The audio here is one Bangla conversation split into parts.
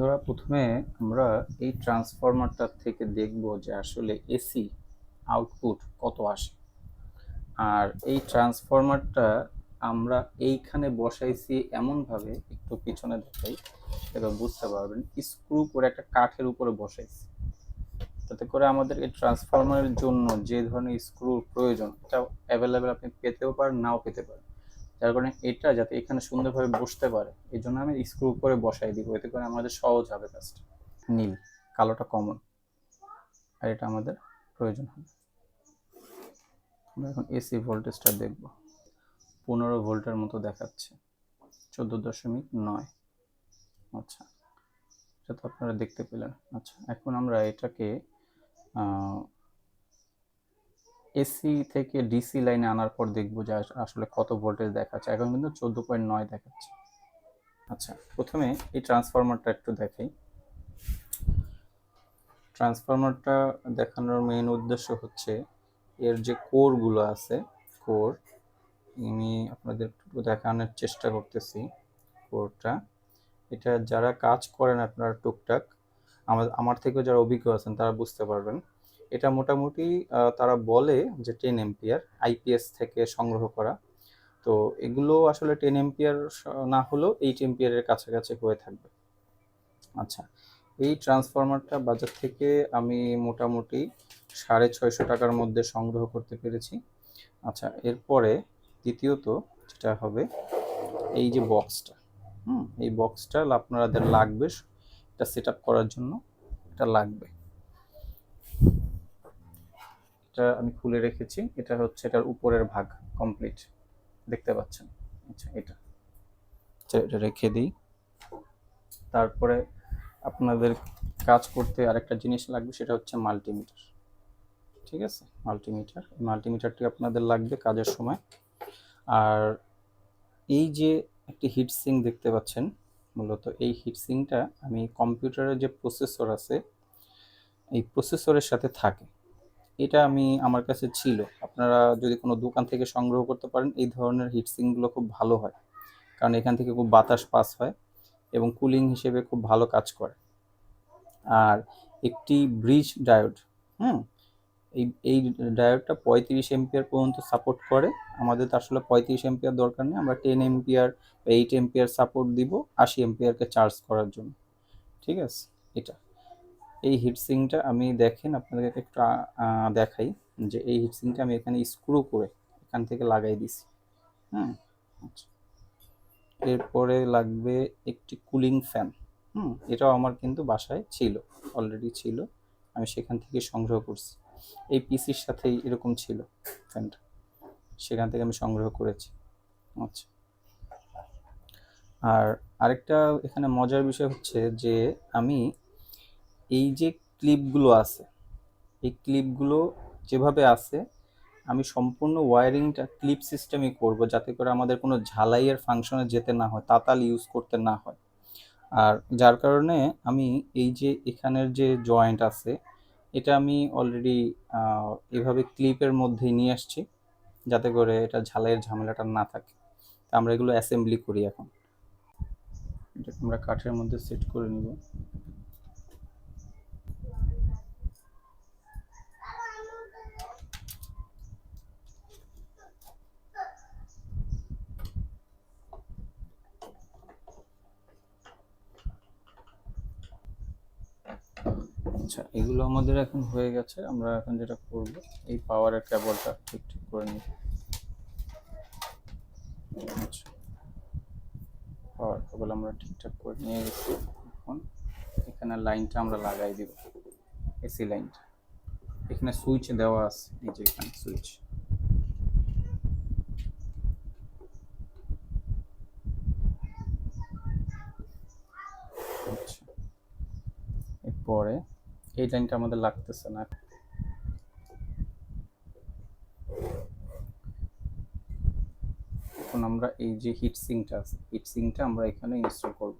বন্ধুরা, প্রথমে আমরা এই ট্রান্সফরমারটা থেকে দেখব যে আসলে এসি আউটপুট কত আসে। আর এই ট্রান্সফরমারটা আমরা এইখানে বসাইছি এমনভাবে, একটু পিছনে দেখাই, এবার বুঝতে পারবেন। স্ক্রু করে একটা কাঠের উপরে বসাইছি, তাতে করে আমাদের এই ট্রান্সফরমারের জন্য যে ধরনের স্ক্রুর প্রয়োজন এটা অ্যাভেলেবেল আপনি পেতেও পারেন, নাও পেতে পারেন। যার কারণে এটা যাতে এখানে সুন্দরভাবে বসতে পারে এই জন্য আমি স্ক্রু করে বসাই দিব, এতে করে আমাদের সহজ হবে কাজটা। নীল, কালোটা কমন, আর এটা আমাদের প্রয়োজন হবে। আমরা এখন এসি ভোল্টেজটা দেখব। 15 ভোল্টের মতো দেখাচ্ছে, 14.9। আচ্ছা, এটা তো আপনারা দেখতে পেলেন। আচ্ছা, এখন আমরা এটাকে এসি থেকে ডিসি লাইনে আনার পর দেখব যে আসলে কত ভোল্টেজ দেখাচ্ছে। এখন কিন্তু 14.9 দেখাচ্ছে। আচ্ছা, প্রথমে এই ট্রান্সফরমারটা একটু দেখাই। ট্রান্সফরমারটা দেখানোর মেইন উদ্দেশ্য হচ্ছে এর যে কোরগুলো আছে, কোর আমি আপনাদের একটু দেখানোর চেষ্টা করতেছি। কোরটা, এটা যারা কাজ করেন আপনারা টুকটাক, আমার থেকেও যারা অভিজ্ঞ আছেন তারা বুঝতে পারবেন। এটা মোটামুটি তারা বলে যে 10 এম্পিয়ার আইপিএস থেকে সংগ্রহ করা। তো এগুলো আসলে 10 এম্পিয়ার না হলেও 8 এম্পিয়ারের কাছাকাছি হয়ে থাকবে। আচ্ছা, এই ট্রান্সফরমারটা বাজার থেকে আমি মোটামুটি 650 টাকার মধ্যে সংগ্রহ করতে পেরেছি। আচ্ছা, এরপরে দ্বিতীয়ত যেটা হবে, এই যে বক্সটা, এই বক্সটা আপনাদের লাগবে এটা সেট আপ করার জন্য। এটা লাগবে, এটা আমি খুলে রেখেছি। এটা হচ্ছে এটার উপরের ভাগ কমপ্লিট, দেখতে পাচ্ছেন। আচ্ছা, এটা রেখে দিই। তারপরে আপনাদের কাজ করতে আরেকটা জিনিস লাগবে, সেটা হচ্ছে মাল্টিমিটার। ঠিক আছে, মাল্টিমিটারটি আপনাদের লাগবে কাজের সময়। আর এই যে একটি হিটসিঙ্ক দেখতে পাচ্ছেন, মূলত এই হিটসিঙ্কটা আমি কম্পিউটারের যে প্রসেসর আছে এই প্রসেসরের সাথে থাকে। এটা আমার কাছে ছিল। আপনারা যদি কোনো দোকান থেকে সংগ্রহ করতে পারেন, এই ধরনের হিটসিঙ্কগুলো খুব ভালো হয়, কারণ এখান থেকে খুব বাতাস পাস হয় এবং কুলিং হিসেবে খুব ভালো কাজ করে। আর একটি ব্রিজ ডায়োড, হুম এই এই ডায়োডটা 35 এম্পিয়ার পর্যন্ত সাপোর্ট করে। আমাদের তো আসলে 35 এম্পিয়ার দরকার নেই, আমরা 10 এম্পিয়ার বা 8 এম্পিয়ার সাপোর্ট দিব 80 এম্পিয়ারকে চার্জ করার জন্য। ঠিক আছে, এটা এই হিটসিঙ্কটা আমি দেখেন আপনাদেরকে একটু দেখাই যে এই হিটসিঙ্কটা আমি এখানে স্ক্রু করে এখান থেকে লাগাই দিছি। আচ্ছা, এরপরে লাগবে একটি কুলিং ফ্যান। এটাও আমার কিন্তু বাসায় ছিল, অলরেডি ছিল, আমি সেখান থেকে সংগ্রহ করছি। এই পিসির সাথেই এরকম ছিল ফ্যানটা, সেখান থেকে আমি সংগ্রহ করেছি। আচ্ছা, আর আরেকটা এখানে মজার বিষয় হচ্ছে যে আমি এই যে ক্লিপগুলো আছে, এই ক্লিপগুলো যেভাবে আছে আমি সম্পূর্ণ ওয়্যারিংটা ক্লিপ সিস্টেমই করব, যাতে করে আমাদের কোনো ঝালাইয়ের ফাংশনে যেতে না হয়, তাতাল ইউজ করতে না হয়। আর যার কারণে আমি এই যে এখানের যে জয়েন্ট আছে এটা আমি অলরেডি এভাবে ক্লিপের মধ্যে নিয়ে আসছি, যাতে করে এটা ঝালাইয়ের ঝামেলাটা না থাকে। তা আমরা এগুলো অ্যাসেম্বলি করি এখন। এটা আমরা কাঠের মধ্যে সেট করে নিব। আচ্ছা, এগুলো আমাদের এখন হয়ে গেছে। আমরা এখন যেটা করব, এই পাওয়ারের কেবলটা ঠিক ঠিক করে নিব। আচ্ছা, পাওয়ার কেবল আমরা ঠিকঠাক করে নিয়ে গেছি। এখন এখানে লাইনটা আমরা লাগাই দিব, এসি লাইনটা। এখানে সুইচ দেওয়া আছে, এই যে এখানে সুইচ। আচ্ছা, এরপরে এই লাইনটা আমাদের লাগতেছে না। এখন আমরা এই যে হিটসিঙ্কটা আছে, হিটসিঙ্কটা আমরা এখানে ইনস্টল করব।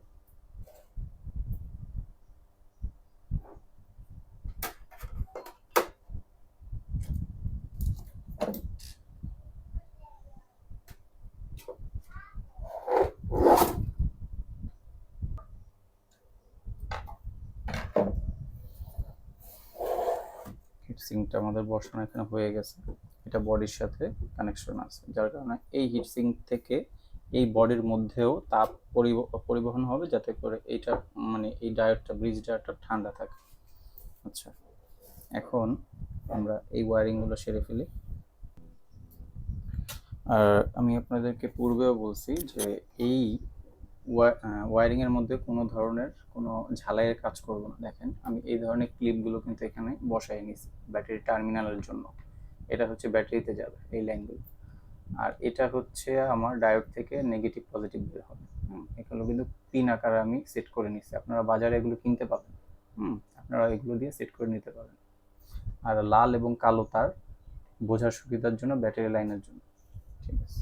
সিঙ্কটা আমাদের বসানো এখানে হয়ে গেছে। এটা বডির সাথে কানেকশন আছে, যার কারণে এই হিট সিঙ্ক থেকে এই বডির মধ্যেও তাপ পরিবহন হবে, যাতে করে এইটা মানে এই ডায়োডটা, ব্রিজ ডায়োডটা ঠান্ডা থাকে। আচ্ছা, এখন আমরা এই ওয়্যারিংগুলো সেরে ফেলি। আর আমি আপনাদেরকে পূর্বেও বলছি যে এই ওয়্যারিংয়ের মধ্যে কোনো ধরনের কোনো ঝালাইয়ের কাজ করব না। দেখেন আমি এই ধরনের ক্লিপগুলো কিন্তু এখানে বসাই নিয়েছি ব্যাটারি টার্মিনালের জন্য। এটা হচ্ছে ব্যাটারিতে যাবে এই লাইনগুলো, আর এটা হচ্ছে আমার ডায়োড থেকে নেগেটিভ পজিটিভ বের হবে। এগুলো কিন্তু পিন আকারে আমি সেট করে নিচ্ছি, আপনারা বাজারে এগুলো কিনতে পাবেন। আপনারা এগুলো দিয়ে সেট করে নিতে পারেন। আর লাল এবং কালো তার বোঝার সুবিধার জন্য ব্যাটারি লাইনের জন্য। ঠিক আছে,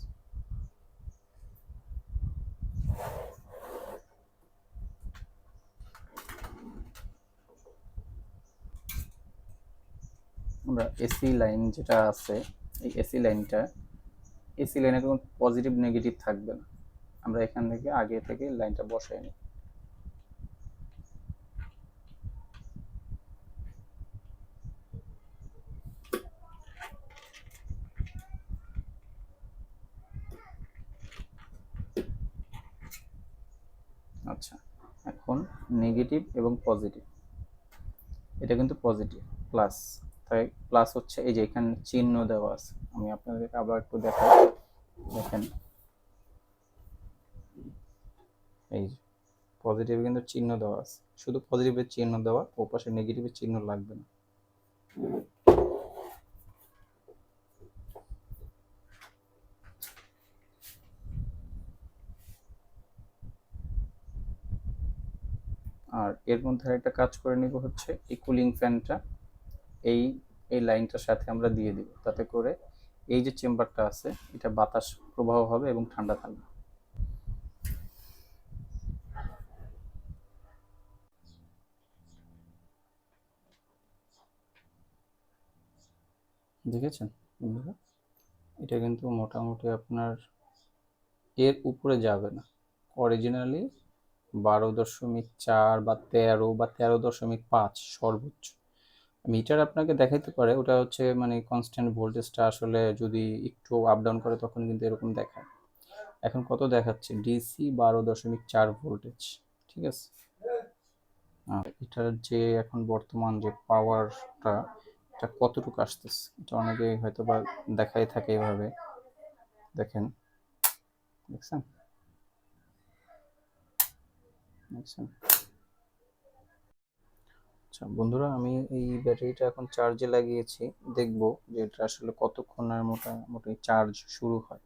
আমরা এসি লাইন যেটা আছে, এই এসি লাইনে কোনো পজিটিভ নেগেটিভ থাকবে না। আমরা এখান থেকে আগে থেকে লাইনটা বসাই নিই। আচ্ছা, এখন নেগেটিভ এবং পজিটিভ, এটা কিন্তু পজিটিভ প্লাস, তাই প্লাস হচ্ছে এই যে এখানে চিহ্ন দেওয়া আছে। আমি আপনাদেরকে আবার একটু দেখাই, দেখেন এই যে পজিটিভ কিন্তু চিহ্ন দেওয়া আছে, শুধু পজিটিভের চিহ্ন দেওয়া, ও পাশে নেগেটিভের চিহ্ন লাগবে না। আর এর মধ্যে একটা কাজ করে নিব হচ্ছে এই কুলিং ফ্যানটা এই এই লাইনটার সাথে আমরা দিয়ে দিব, তাতে করে এই যে চেম্বারটা আছে এটা বাতাস প্রবাহ হবে এবং ঠান্ডা থাকবে। দেখেছেন বন্ধুরা, এটা কিন্তু মোটামুটি আপনার এর উপরে যাবে না। অরিজিনালি 12.4 বা 13 বা 13.5 সর্বোচ্চ। মিটার আপনাকে দেখাইতে পারে, ওটা হচ্ছে মানে কনস্ট্যান্ট ভোল্টেজটা আসলে যদি একটু আপ ডাউন করে তখন কিন্তু এরকম দেখায়। এখন কত দেখাচ্ছে? DC 12.4 voltage. ঠিক আছে, আর এটার যে এখন বর্তমান যে পাওয়ারটা, এটা কতটুকু আসতেছে এটা অনেকে হয়তো বা দেখাই থাকে এভাবে। দেখেন, দেখছেন দেখছেন আচ্ছা বন্ধুরা, আমি এই ব্যাটারিটা এখন চার্জে লাগিয়েছি, দেখবো যে এটা আসলে কতক্ষণের মোটামুটি চার্জ শুরু হয়।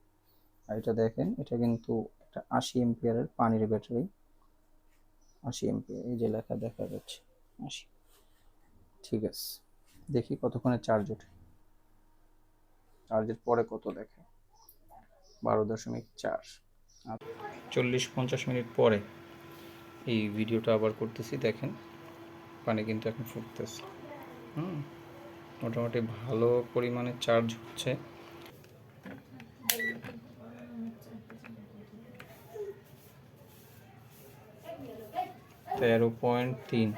আর এটা দেখেন, এটা কিন্তু একটা 80 এম্পিয়ারের পানির ব্যাটারি। 80 এম্পিয়ার, এই যে লেখা দেখা যাচ্ছে 80। ঠিক আছে, দেখি কতক্ষণে চার্জ ওঠে। চার্জের পরে কত দেখে, 12.4। 40-50 মিনিট পরে এই ভিডিওটা আবার করতেছি, দেখেন পানি কিন্তু এখন ফুটতেছে। মোটামুটি ভালো পরিমাণে চার্জ হচ্ছে। 13.3।